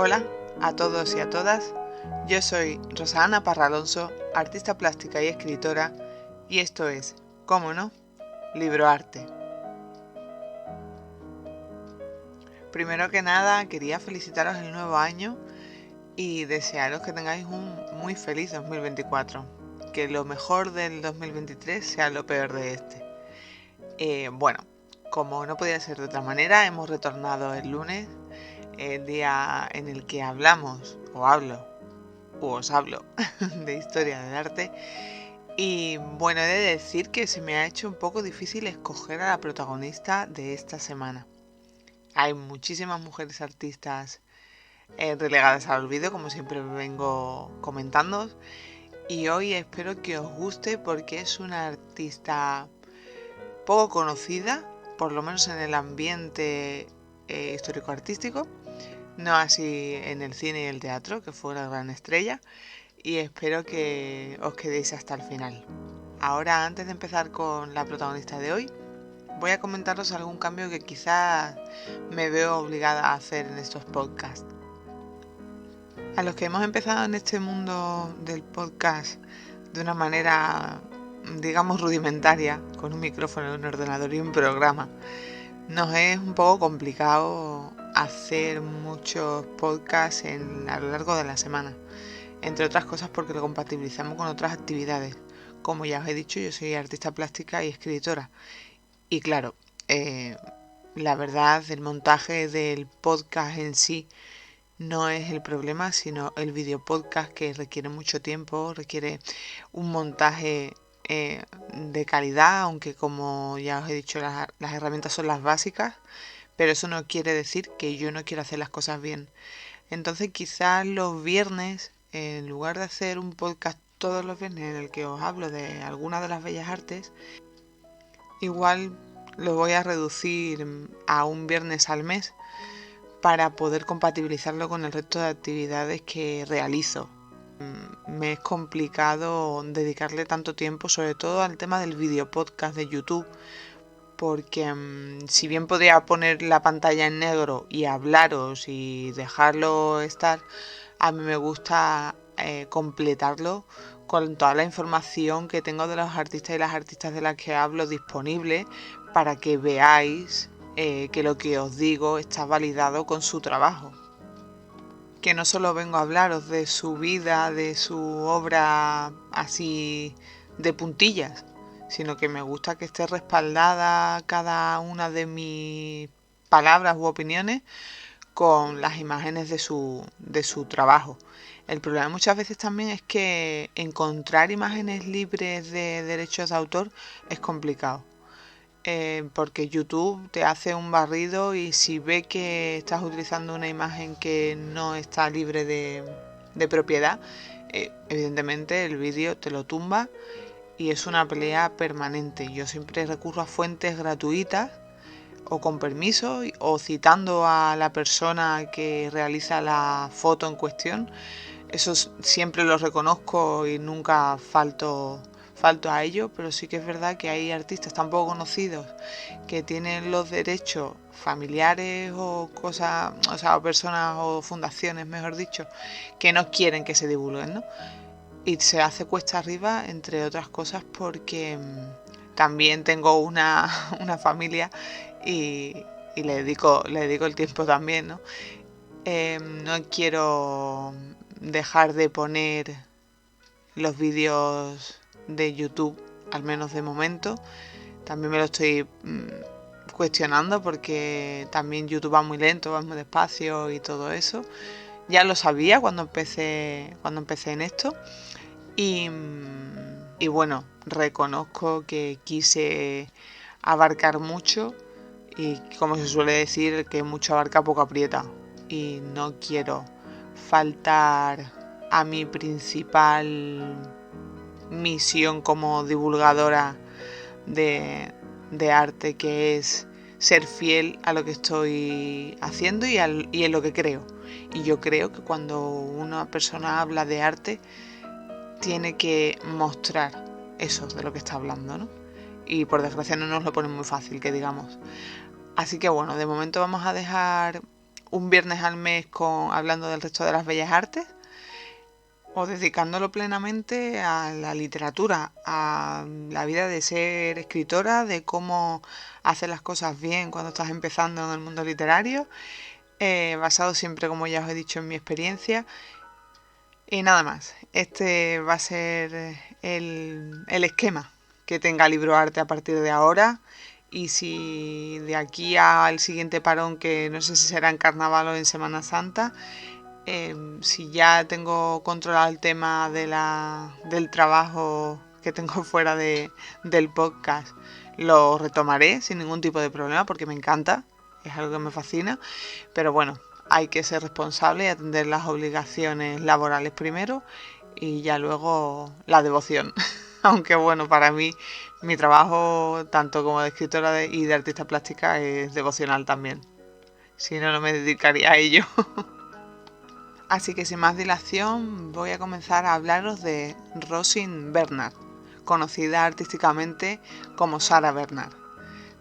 Hola a todos y a todas, yo soy Rosa Ana Parra Alonso, artista plástica y escritora, y esto es, cómo no, Libroarte. Primero que nada, quería felicitaros el nuevo año y desearos que tengáis un muy feliz 2024, que lo mejor del 2023 sea lo peor de este. Bueno, como no podía ser de otra manera, hemos retornado el lunes, el día en el que hablamos, o hablo, o os hablo, de historia del arte. Y bueno, he de decir que se me ha hecho un poco difícil escoger a la protagonista de esta semana. Hay muchísimas mujeres artistas relegadas al olvido, como siempre vengo comentando. Y hoy espero que os guste porque es una artista poco conocida, por lo menos en el ambiente histórico-artístico, no así en el cine y el teatro, que fue una gran estrella, y espero que os quedéis hasta el final. Ahora, antes de empezar con la protagonista de hoy, voy a comentaros algún cambio que quizás me veo obligada a hacer en estos podcasts. A los que hemos empezado en este mundo del podcast de una manera, digamos, rudimentaria, con un micrófono, un ordenador y un programa, nos es un poco complicado hacer muchos podcasts a lo largo de la semana, entre otras cosas porque lo compatibilizamos con otras actividades. Como ya os he dicho, yo soy artista plástica y escritora. Y claro, la verdad, el montaje del podcast en sí no es el problema, sino el video podcast, que requiere mucho tiempo, requiere un montaje de calidad, aunque como ya os he dicho, las herramientas son las básicas, pero eso no quiere decir que yo no quiera hacer las cosas bien. Entonces quizás los viernes, en lugar de hacer un podcast todos los viernes en el que os hablo de alguna de las bellas artes, igual lo voy a reducir a un viernes al mes para poder compatibilizarlo con el resto de actividades que realizo. Me es complicado dedicarle tanto tiempo, sobre todo al tema del video podcast de YouTube, porque si bien podría poner la pantalla en negro y hablaros y dejarlo estar, a mí me gusta completarlo con toda la información que tengo de los artistas y las artistas de las que hablo disponible, para que veáis que lo que os digo está validado con su trabajo. Que no solo vengo a hablaros de su vida, de su obra así de puntillas, sino que me gusta que esté respaldada cada una de mis palabras u opiniones con las imágenes de su trabajo. El problema muchas veces también es que encontrar imágenes libres de derechos de autor es complicado. Porque YouTube te hace un barrido y si ve que estás utilizando una imagen que no está libre de propiedad, evidentemente el vídeo te lo tumba y es una pelea permanente. Yo siempre recurro a fuentes gratuitas o con permiso o citando a la persona que realiza la foto en cuestión. Eso siempre lo reconozco y nunca falto a ello, pero sí que es verdad que hay artistas tan poco conocidos que tienen los derechos familiares o cosas, o sea, o personas o fundaciones, mejor dicho, que no quieren que se divulguen, ¿no? Y se hace cuesta arriba, entre otras cosas, porque también tengo una familia y le dedico el tiempo también, ¿no? No quiero dejar de poner los vídeos de YouTube, al menos de momento. También me lo estoy cuestionando porque también YouTube va muy lento, va muy despacio y todo eso. Ya lo sabía cuando empecé en esto y bueno, reconozco que quise abarcar mucho y, como se suele decir, que mucho abarca poco aprieta, y no quiero faltar a mi principal misión como divulgadora de arte, que es ser fiel a lo que estoy haciendo y en lo que creo. Y yo creo que cuando una persona habla de arte, tiene que mostrar eso de lo que está hablando, ¿no? Y por desgracia no nos lo ponen muy fácil, que digamos. Así que bueno, de momento vamos a dejar un viernes al mes hablando del resto de las bellas artes, o dedicándolo plenamente a la literatura, a la vida de ser escritora, de cómo hacer las cosas bien cuando estás empezando en el mundo literario, basado siempre, como ya os he dicho, en mi experiencia. Y nada más, este va a ser el esquema que tenga LibroArte a partir de ahora. Y si de aquí al siguiente parón, que no sé si será en Carnaval o en Semana Santa, si ya tengo controlado el tema del trabajo que tengo fuera del podcast, lo retomaré sin ningún tipo de problema porque me encanta, es algo que me fascina, pero bueno, hay que ser responsable y atender las obligaciones laborales primero y ya luego la devoción. Aunque bueno, para mí mi trabajo tanto como de escritora y de artista plástica es devocional también. Si no, no me dedicaría a ello. Así que sin más dilación voy a comenzar a hablaros de Roisin Bernard, conocida artísticamente como Sarah Bernard.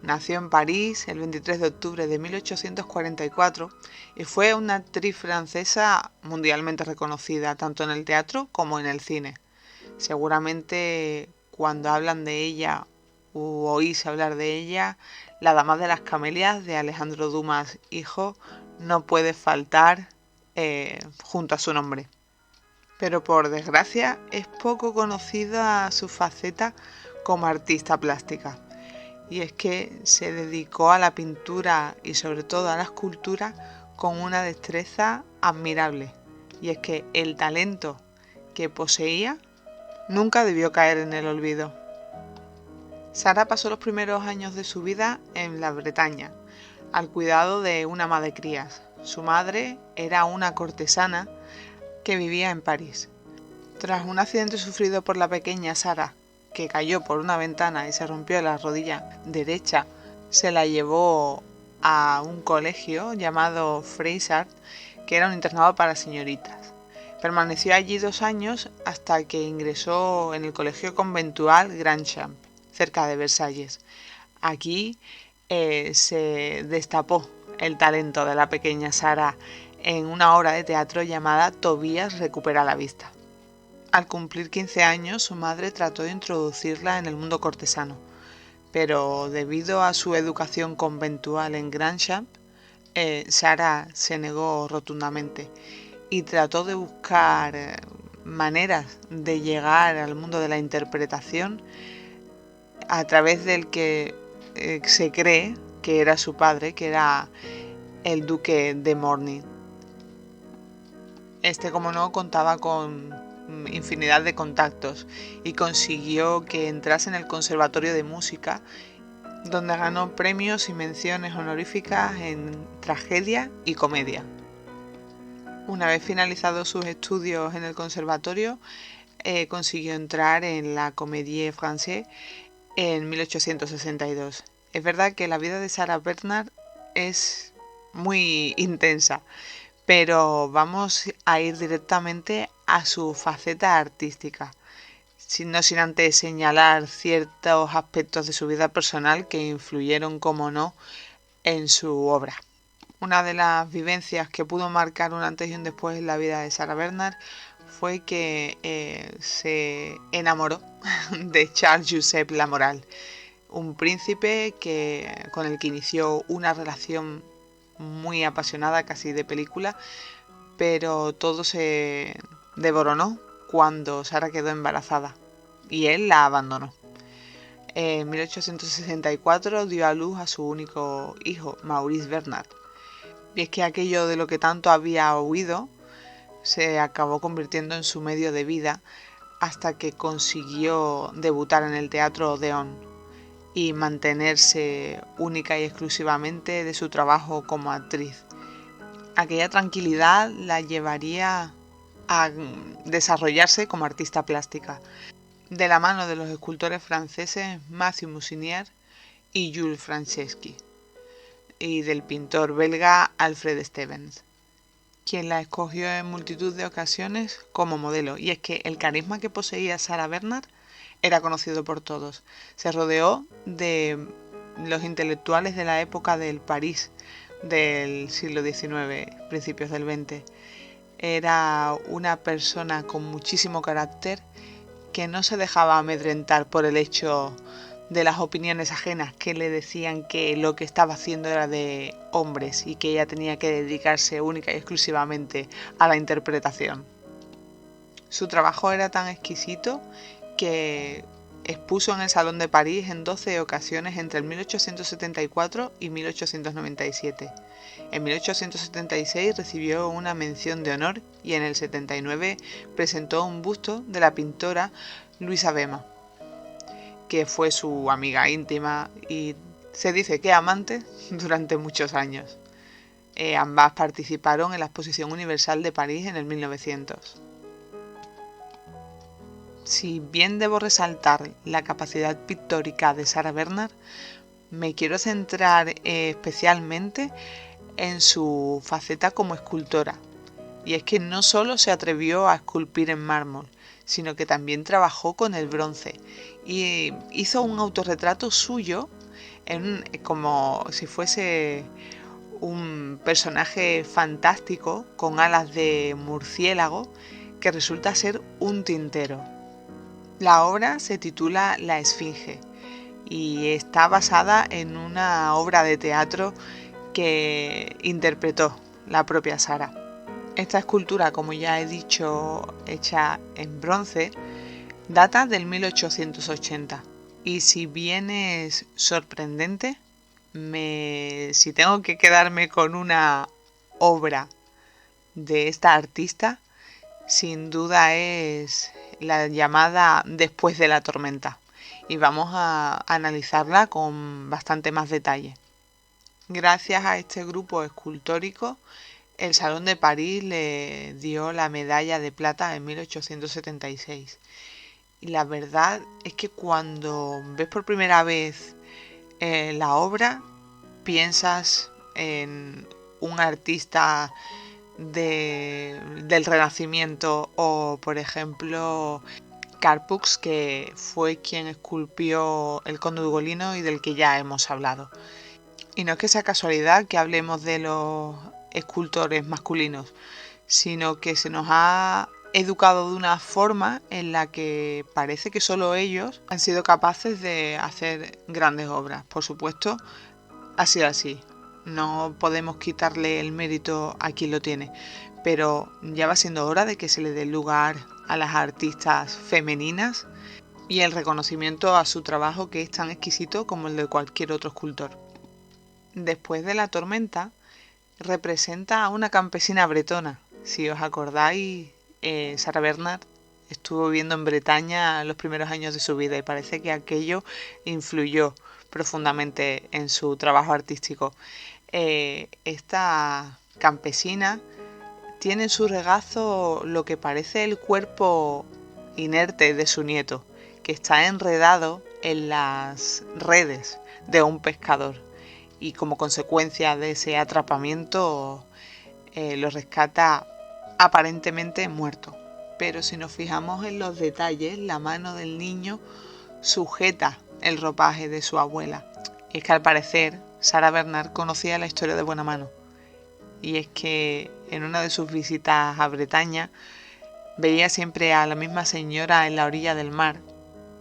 Nació en París el 23 de octubre de 1844 y fue una actriz francesa mundialmente reconocida tanto en el teatro como en el cine. Seguramente cuando hablan de ella u oís hablar de ella, La Dama de las Camelias de Alejandro Dumas hijo no puede faltar junto a su nombre. Pero por desgracia es poco conocida su faceta como artista plástica. Y es que se dedicó a la pintura y sobre todo a la escultura con una destreza admirable. Y es que el talento que poseía nunca debió caer en el olvido. Sarah pasó los primeros años de su vida en la Bretaña, al cuidado de una ama de crías. Su madre era una cortesana que vivía en París. Tras un accidente sufrido por la pequeña Sarah, que cayó por una ventana y se rompió la rodilla derecha, se la llevó a un colegio llamado Freisart, que era un internado para señoritas. Permaneció allí 2 años hasta que ingresó en el colegio conventual Grandchamp, cerca de Versalles. Aquí se destapó el talento de la pequeña Sarah en una obra de teatro llamada Tobías recupera la vista. Al cumplir 15 años, su madre trató de introducirla en el mundo cortesano, pero debido a su educación conventual en Grandchamp, Sarah se negó rotundamente y trató de buscar maneras de llegar al mundo de la interpretación a través del que se cree que era su padre, que era el duque de Morny. Este, como no, contaba con infinidad de contactos y consiguió que entrase en el Conservatorio de Música, donde ganó premios y menciones honoríficas en tragedia y comedia. Una vez finalizados sus estudios en el conservatorio, consiguió entrar en la Comédie Française en 1862. Es verdad que la vida de Sarah Bernard es muy intensa, pero vamos a ir directamente a su faceta artística, no sin antes señalar ciertos aspectos de su vida personal que influyeron, como no, en su obra. Una de las vivencias que pudo marcar un antes y un después en la vida de Sarah Bernard fue que se enamoró de Charles Joseph Lamoral, un príncipe con el que inició una relación muy apasionada, casi de película, pero todo se devoronó cuando Sarah quedó embarazada y él la abandonó. En 1864 dio a luz a su único hijo, Maurice Bernard. Y es que aquello de lo que tanto había huido se acabó convirtiendo en su medio de vida hasta que consiguió debutar en el Teatro Odeón y mantenerse única y exclusivamente de su trabajo como actriz. Aquella tranquilidad la llevaría a desarrollarse como artista plástica, de la mano de los escultores franceses Mathieu Mousinier y Jules Franceschi, y del pintor belga Alfred Stevens, quien la escogió en multitud de ocasiones como modelo. Y es que el carisma que poseía Sarah Bernard era conocido por todos. Se rodeó de los intelectuales de la época del París del siglo XIX, principios del XX. Era una persona con muchísimo carácter que no se dejaba amedrentar por el hecho de las opiniones ajenas que le decían que lo que estaba haciendo era de hombres y que ella tenía que dedicarse única y exclusivamente a la interpretación. Su trabajo era tan exquisito que expuso en el Salón de París en 12 ocasiones entre el 1874 y 1897. En 1876 recibió una mención de honor y en el 79 presentó un busto de la pintora Luisa Bema, que fue su amiga íntima y se dice que amante durante muchos años. Ambas participaron en la Exposición Universal de París en el 1900. Si bien debo resaltar la capacidad pictórica de Sarah Bernhardt, me quiero centrar especialmente en su faceta como escultora. Y es que no solo se atrevió a esculpir en mármol, sino que también trabajó con el bronce y hizo un autorretrato suyo como si fuese un personaje fantástico con alas de murciélago que resulta ser un tintero. La obra se titula La Esfinge y está basada en una obra de teatro que interpretó la propia Sarah. Esta escultura, como ya he dicho, hecha en bronce, data del 1880 y si bien es sorprendente, si tengo que quedarme con una obra de esta artista, sin duda es la llamada Después de la tormenta y vamos a analizarla con bastante más detalle. Gracias a este grupo escultórico, el Salón de París le dio la medalla de plata en 1876. Y la verdad es que cuando ves por primera vez la obra, piensas en un artista del Renacimiento o, por ejemplo, Carl Pux, que fue quien esculpió el Conde Ugolino y del que ya hemos hablado. Y no es que sea casualidad que hablemos de los escultores masculinos, sino que se nos ha educado de una forma en la que parece que solo ellos han sido capaces de hacer grandes obras. Por supuesto, ha sido así. No podemos quitarle el mérito a quien lo tiene, pero ya va siendo hora de que se le dé lugar a las artistas femeninas y el reconocimiento a su trabajo, que es tan exquisito como el de cualquier otro escultor. Después de la tormenta, representa a una campesina bretona. Si os acordáis, Sarah Bernhardt estuvo viviendo en Bretaña los primeros años de su vida y parece que aquello influyó profundamente en su trabajo artístico. Esta campesina tiene en su regazo lo que parece el cuerpo inerte de su nieto, que está enredado en las redes de un pescador y como consecuencia de ese atrapamiento lo rescata aparentemente muerto. Pero si nos fijamos en los detalles, la mano del niño sujeta el ropaje de su abuela. Y es que al parecer Sarah Bernhardt conocía la historia de buena mano. Y es que en una de sus visitas a Bretaña veía siempre a la misma señora en la orilla del mar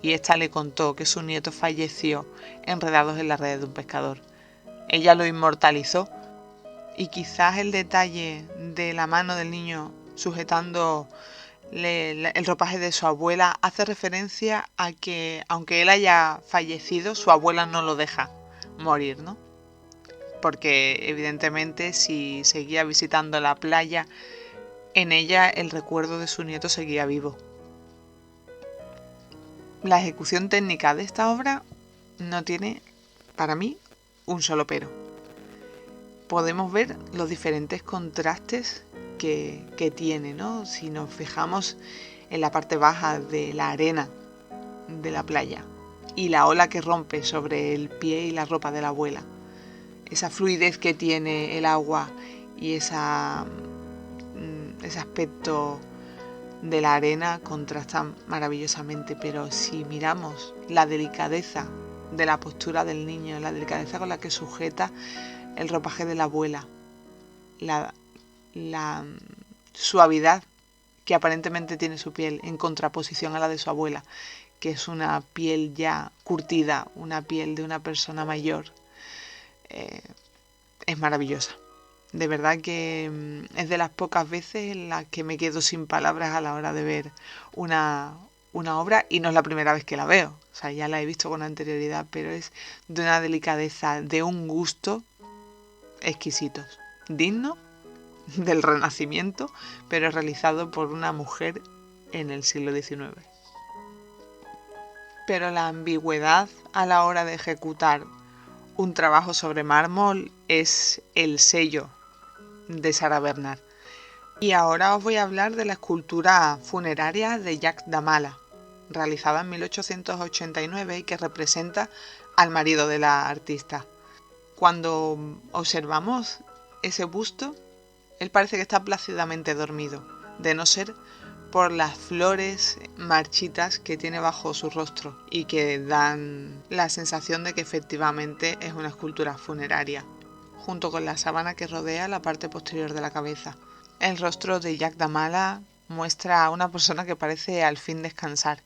y ésta le contó que su nieto falleció enredados en las redes de un pescador. Ella lo inmortalizó y quizás el detalle de la mano del niño sujetando el ropaje de su abuela hace referencia a que aunque él haya fallecido, su abuela no lo deja morir, ¿no? Porque evidentemente si seguía visitando la playa, en ella el recuerdo de su nieto seguía vivo. La ejecución técnica de esta obra no tiene, para mí, un solo pero. Podemos ver los diferentes contrastes que tiene, ¿no? Si nos fijamos en la parte baja de la arena de la playa y la ola que rompe sobre el pie y la ropa de la abuela, esa fluidez que tiene el agua y ese aspecto de la arena contrastan maravillosamente, pero si miramos la delicadeza de la postura del niño, la delicadeza con la que sujeta el ropaje de la abuela, la suavidad que aparentemente tiene su piel en contraposición a la de su abuela, que es una piel ya curtida, una piel de una persona mayor. Es maravillosa. De verdad que es de las pocas veces en las que me quedo sin palabras a la hora de ver una obra, y no es la primera vez que la veo. O sea, ya la he visto con anterioridad, pero es de una delicadeza, de un gusto exquisitos. Digno del Renacimiento, pero realizado por una mujer en el siglo XIX. Pero la ambigüedad a la hora de ejecutar un trabajo sobre mármol es el sello de Sarah Bernhardt. Y ahora os voy a hablar de la escultura funeraria de Jacques Damala, realizada en 1889 y que representa al marido de la artista. Cuando observamos ese busto, él parece que está plácidamente dormido, de no ser por las flores marchitas que tiene bajo su rostro y que dan la sensación de que efectivamente es una escultura funeraria, junto con la sábana que rodea la parte posterior de la cabeza. El rostro de Jacques Damala muestra a una persona que parece al fin descansar,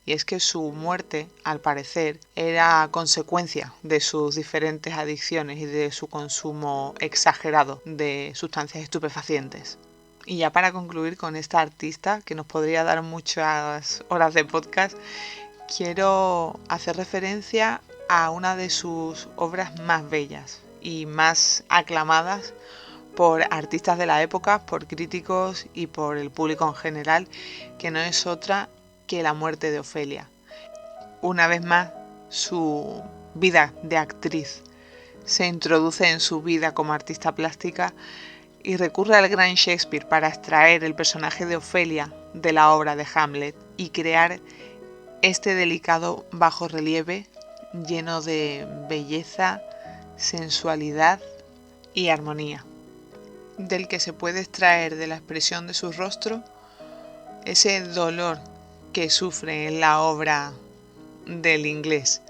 y es que su muerte, al parecer, era consecuencia de sus diferentes adicciones y de su consumo exagerado de sustancias estupefacientes. Y ya para concluir con esta artista, que nos podría dar muchas horas de podcast, quiero hacer referencia a una de sus obras más bellas y más aclamadas por artistas de la época, por críticos y por el público en general, que no es otra que La muerte de Ofelia. Una vez más, su vida de actriz se introduce en su vida como artista plástica y recurre al gran Shakespeare para extraer el personaje de Ofelia de la obra de Hamlet y crear este delicado bajorrelieve lleno de belleza, sensualidad y armonía, del que se puede extraer de la expresión de su rostro ese dolor que sufre en la obra del inglés,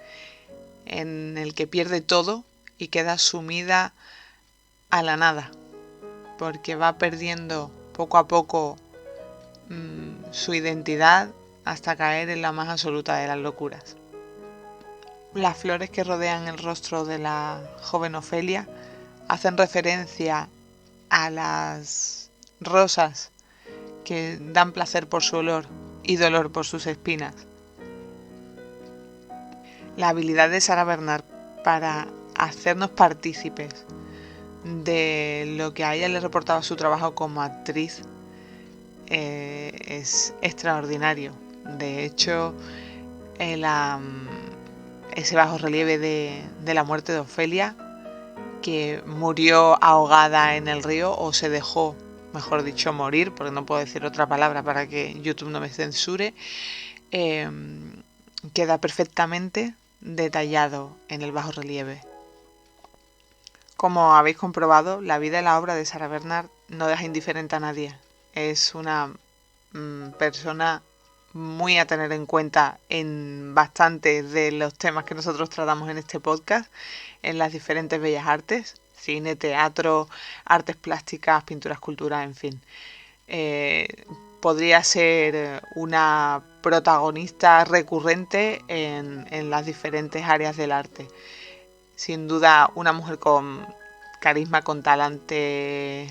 en el que pierde todo y queda sumida a la nada, porque va perdiendo poco a poco su identidad hasta caer en la más absoluta de las locuras. Las flores que rodean el rostro de la joven Ofelia hacen referencia a las rosas que dan placer por su olor y dolor por sus espinas. La habilidad de Sarah Bernhardt para hacernos partícipes de lo que a ella le reportaba su trabajo como actriz es extraordinario. De hecho, ese bajo relieve de la muerte de Ofelia, que murió ahogada en el río, o se dejó, mejor dicho, morir, porque no puedo decir otra palabra para que YouTube no me censure, queda perfectamente detallado en el bajo relieve. Como habéis comprobado, la vida y la obra de Sarah Bernhardt no deja indiferente a nadie. Es una persona muy a tener en cuenta en bastantes de los temas que nosotros tratamos en este podcast, en las diferentes bellas artes, cine, teatro, artes plásticas, pintura, escultura, en fin. Podría ser una protagonista recurrente en las diferentes áreas del arte. Sin duda, una mujer con carisma, con talante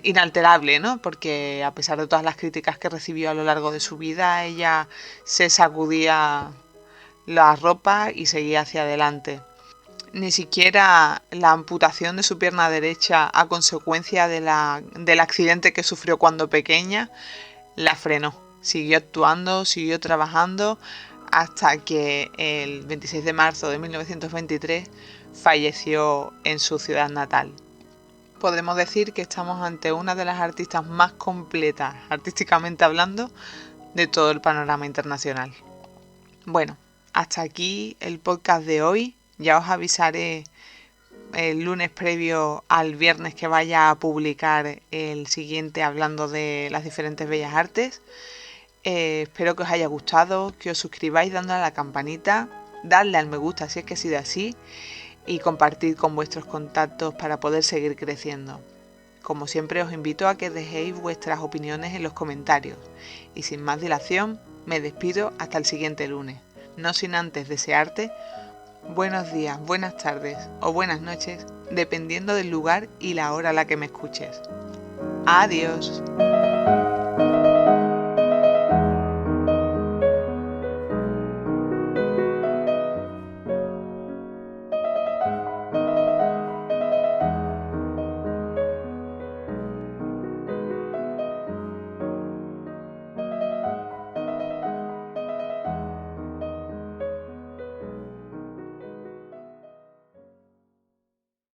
inalterable, ¿no? Porque a pesar de todas las críticas que recibió a lo largo de su vida, ella se sacudía la ropa y seguía hacia adelante. Ni siquiera la amputación de su pierna derecha a consecuencia del accidente que sufrió cuando pequeña la frenó. Siguió actuando, siguió trabajando, hasta que el 26 de marzo de 1923 falleció en su ciudad natal. Podemos decir que estamos ante una de las artistas más completas, artísticamente hablando, de todo el panorama internacional. Bueno, hasta aquí el podcast de hoy. Ya os avisaré el lunes previo al viernes que vaya a publicar el siguiente hablando de las diferentes bellas artes. Espero que os haya gustado, que os suscribáis dándole a la campanita, dadle al me gusta si es que ha sido así, y compartid con vuestros contactos para poder seguir creciendo. Como siempre os invito a que dejéis vuestras opiniones en los comentarios y sin más dilación me despido hasta el siguiente lunes, no sin antes desearte buenos días, buenas tardes o buenas noches, dependiendo del lugar y la hora a la que me escuches. Adiós.